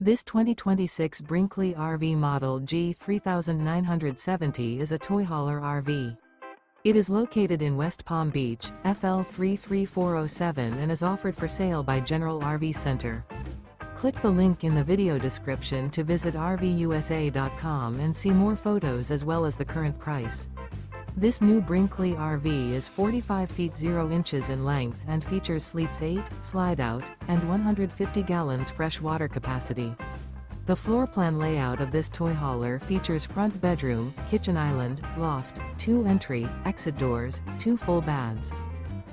This 2026 Brinkley RV Model G 3970 is a toy hauler RV. It is located in West Palm Beach, FL 33407 and is offered for sale by General RV Center. Click the link in the video description to visit RVUSA.com and see more photos as well as the current price. This new Brinkley RV is 45 feet 0 inches in length and features sleeps 8, slide-out, and 150 gallons fresh water capacity. The floor plan layout of this toy hauler features front bedroom, kitchen island, loft, 2 entry, exit doors, 2 full baths.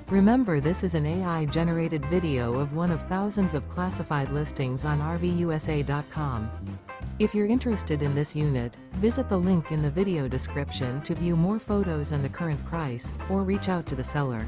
Remember, this is an AI-generated video of one of thousands of classified listings on RVUSA.com. If you're interested in this unit, visit the link in the video description to view more photos and the current price, or reach out to the seller.